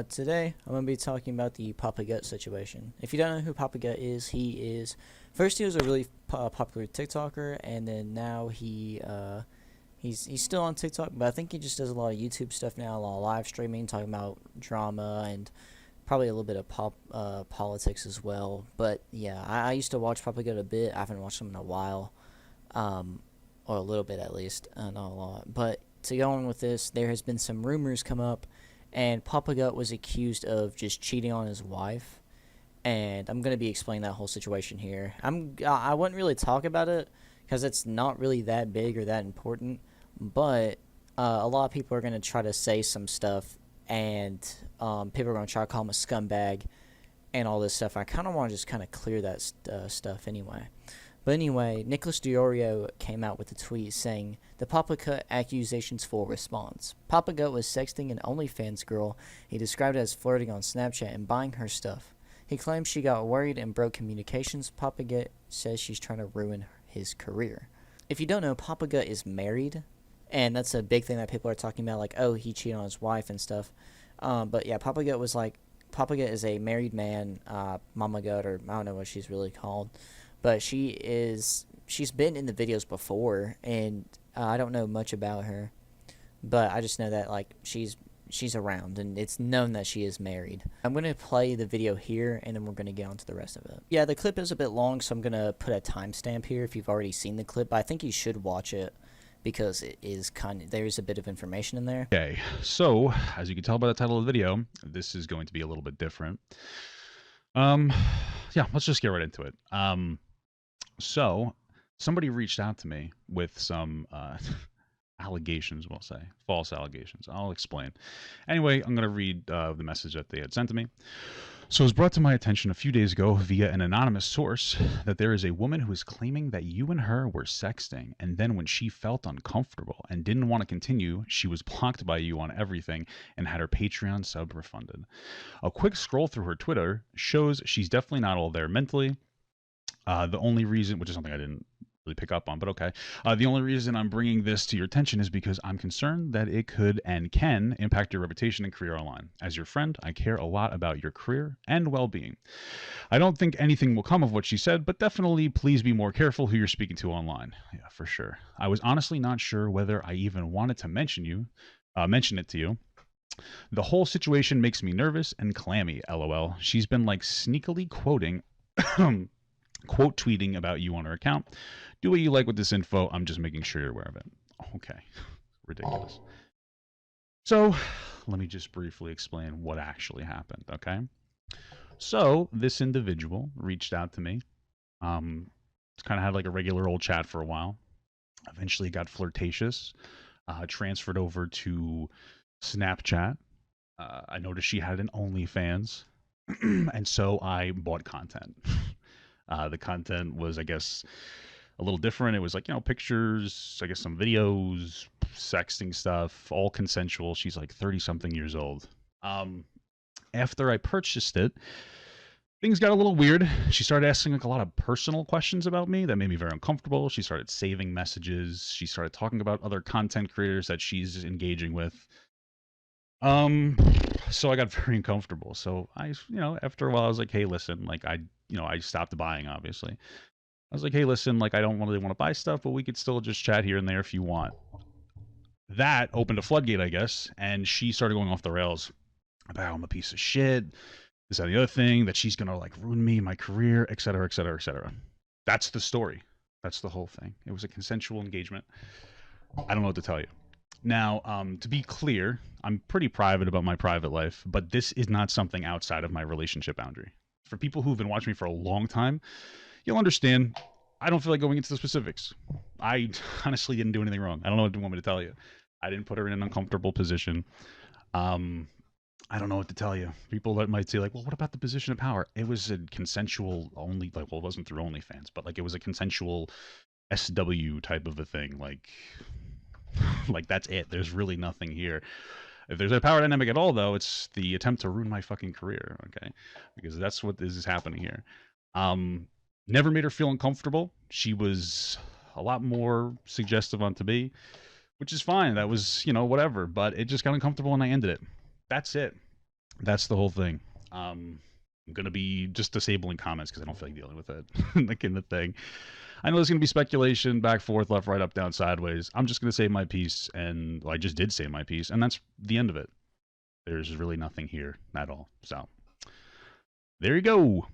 Today I'm going to be talking about the Papagut situation. If you don't know who Papagut is, first he was a really popular TikToker, and then now he's still on TikTok, but I think he just does a lot of YouTube stuff now, a lot of live streaming, talking about drama and probably a little bit of politics as well. But yeah, I used to watch Papagut a bit. I haven't watched him in a while, or a little bit at least, not a lot. But to go on with this, there has been some rumors come up, and Papagut was accused of just cheating on his wife. And I'm gonna be explaining that whole situation here. I wouldn't really talk about it because it's not really that big or that important, but a lot of people are gonna try to say some stuff, and people are gonna try to call him a scumbag and all this stuff. I kind of want to just kind of clear that stuff anyway. But anyway, Nicholas Diorio came out with a tweet saying, "The Papagut accusations full response. Papagut was sexting an OnlyFans girl he described as flirting on Snapchat and buying her stuff. He claims she got worried and broke communications. Papagut says she's trying to ruin his career." If you don't know, Papagut is married, and that's a big thing that people are talking about, like, oh, he cheated on his wife and stuff. But yeah, Papagut is a married man, Mama Gut, or I don't know what she's really called. But she's been in the videos before, and I don't know much about her, but I just know that like she's around, and it's known that she is married. I'm gonna play the video here, and then we're gonna get on to the rest of it. Yeah, the clip is a bit long, so I'm gonna put a timestamp here if you've already seen the clip. But I think you should watch it because it is there's a bit of information in there. Okay, so as you can tell by the title of the video, this is going to be a little bit different. Yeah, let's just get right into it. So somebody reached out to me with some allegations, we'll say, false allegations. I'll explain. Anyway, I'm going to read the message that they had sent to me. So it was brought to my attention a few days ago via an anonymous source that there is a woman who is claiming that you and her were sexting, and then when she felt uncomfortable and didn't want to continue, she was blocked by you on everything and had her Patreon sub refunded. A quick scroll through her Twitter shows she's definitely not all there mentally. The only reason, which is something I didn't really pick up on, but okay. The only reason I'm bringing this to your attention is because I'm concerned that it could and can impact your reputation and career online. As your friend, I care a lot about your career and well-being. I don't think anything will come of what she said, but definitely please be more careful who you're speaking to online. Yeah, for sure. I was honestly not sure whether I even wanted to mention it to you. The whole situation makes me nervous and clammy, lol. She's been like sneakily quoting quote tweeting about you on her account. Do what you like with this info. I'm just making sure you're aware of it. Okay. Ridiculous. So let me just briefly explain what actually happened, okay? So this individual reached out to me. Kind of had like a regular old chat for a while. Eventually got flirtatious. Transferred over to Snapchat. I noticed she had an OnlyFans. And so I bought content. The content was, I guess, a little different. It was like, pictures, I guess some videos, sexting stuff, all consensual. She's like 30-something years old. After I purchased it, things got a little weird. She started asking like a lot of personal questions about me that made me very uncomfortable. She started saving messages. She started talking about other content creators that she's engaging with. So I got very uncomfortable. So after a while I was like, hey, listen, like I stopped buying, obviously. I was like, hey, listen, like I don't really want to buy stuff, but we could still just chat here and there if you want. That opened a floodgate, I guess, and she started going off the rails about I'm a piece of shit, this and the other thing, that she's gonna like ruin me, my career, et cetera, et cetera, et cetera. That's the story. That's the whole thing. It was a consensual engagement. I don't know what to tell you. Now, to be clear, I'm pretty private about my private life, but this is not something outside of my relationship boundary. For people who've been watching me for a long time, you'll understand I don't feel like going into the specifics. I honestly didn't do anything wrong. I don't know what you want me to tell you. I didn't put her in an uncomfortable position. I don't know what to tell you. People that might say like, well, what about the position of power? It was a consensual only, like, well, it wasn't through OnlyFans, but like it was a consensual SW type of a thing. Like that's it. There's really nothing here. If there's a power dynamic at all, though, it's the attempt to ruin my fucking career, okay? Because that's what is happening here. Never made her feel uncomfortable. She was a lot more suggestive onto me, which is fine. That was, whatever. But it just got uncomfortable and I ended it. That's it. That's the whole thing. I'm gonna be just disabling comments because I don't feel like dealing with it. Like in the thing, I know there's gonna be speculation, back, forth, left, right, up, down, sideways. I'm just gonna say my piece, and well, I just did say my piece, and that's the end of it. There's really nothing here at all. So there you go.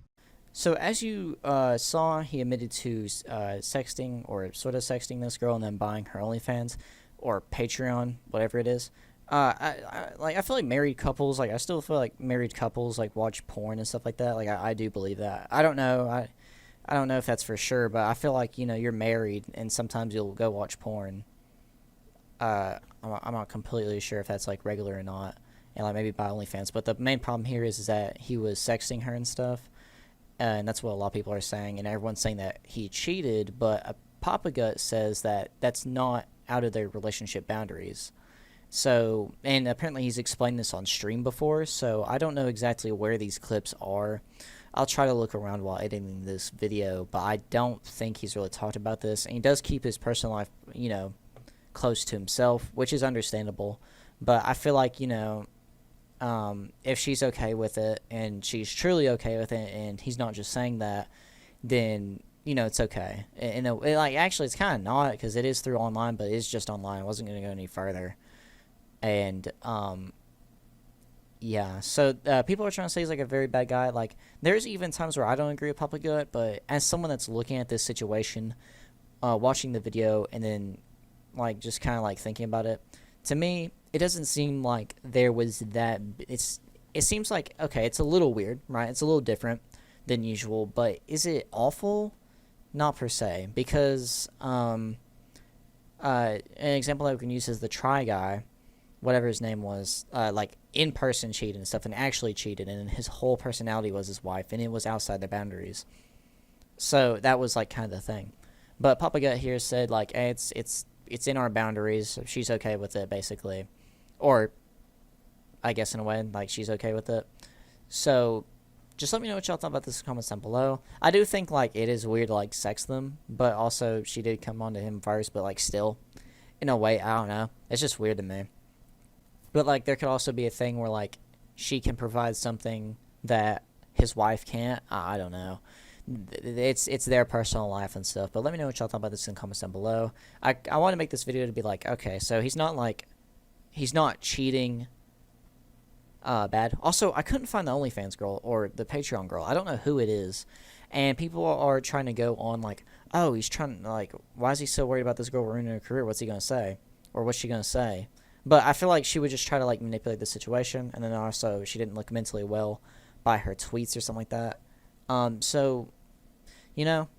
So as you saw, he admitted to sexting or sort of sexting this girl and then buying her OnlyFans or Patreon, whatever it is. I feel like married couples, like I still feel like married couples like watch porn and stuff like that. Like I do believe that. I don't know. I don't know if that's for sure, but I feel like you're married and sometimes you'll go watch porn. I'm not completely sure if that's like regular or not, and like maybe buy OnlyFans. But the main problem here is that he was sexting her and stuff, and that's what a lot of people are saying, and everyone's saying that he cheated, but Papagut says that that's not out of their relationship boundaries. So, and apparently he's explained this on stream before, so I don't know exactly where these clips are. I'll try to look around while editing this video, but I don't think he's really talked about this, and he does keep his personal life, close to himself, which is understandable, but I feel like, if she's okay with it and she's truly okay with it and he's not just saying that, then it's okay. Like actually it's kind of not, because it is through online, but it's just online. I wasn't going to go any further. And yeah, so people are trying to say he's like a very bad guy. Like there's even times where I don't agree with Papagut, but as someone that's looking at this situation, watching the video and then like just kind of like thinking about it, to me it doesn't seem like there was that. It seems like, okay, it's a little weird, right? It's a little different than usual, but is it awful? Not per se, because an example that we can use is the Try guy, whatever his name was, like in person cheated and stuff, and actually cheated, and his whole personality was his wife, and it was outside their boundaries. So that was like kind of the thing. But Papagut here said like, hey, it's in our boundaries. So she's okay with it, basically, or I guess in a way like she's okay with it. So just let me know what y'all thought about this in the comments down below. I do think like it is weird to like sex them, but also she did come on to him first, but like still, in a way, I don't know. It's just weird to me. But like there could also be a thing where like she can provide something that his wife can't. I don't know. It's their personal life and stuff. But let me know what y'all thought about this in the comments down below. I want to make this video to be like, okay, so he's not cheating bad. Also, I couldn't find the OnlyFans girl or the Patreon girl. I don't know who it is. And people are trying to go on like, oh, he's trying, like, why is he so worried about this girl ruining her career? What's he going to say? Or what's she going to say? But I feel like she would just try to, like, manipulate the situation. And then also, she didn't look mentally well by her tweets or something like that. So,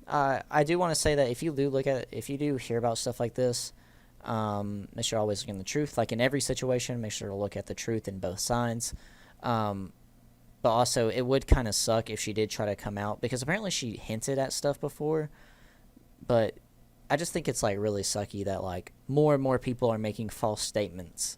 I do want to say that if you do look at it, if you do hear about stuff like this, make sure always look in the truth. Like in every situation, make sure to look at the truth in both sides. But also, it would kind of suck if she did try to come out, because apparently she hinted at stuff before. But I just think it's like really sucky that like more and more people are making false statements.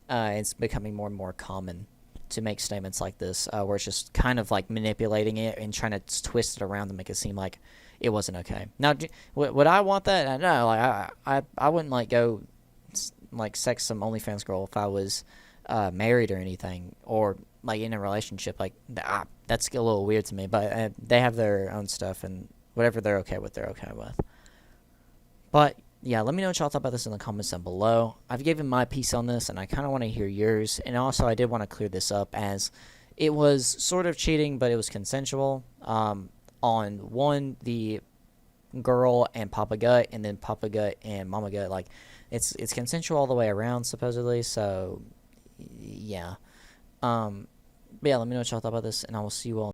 It's becoming more and more common to make statements like this, where it's just kind of like manipulating it and trying to twist it around to make it seem like it wasn't okay. Now, would I want that? No, like I wouldn't like go like sex some OnlyFans girl if I was married or anything, or like in a relationship. Like that's a little weird to me. But they have their own stuff, and whatever they're okay with, they're okay with. But yeah, let me know what y'all thought about this in the comments down below. I've given my piece on this, and I kind of want to hear yours. And also, I did want to clear this up, as it was sort of cheating, but it was consensual. On one, the girl and Papagut, and then Papagut and Mamagut. Like, it's consensual all the way around, supposedly. So, yeah. But yeah, let me know what y'all thought about this, and I will see you all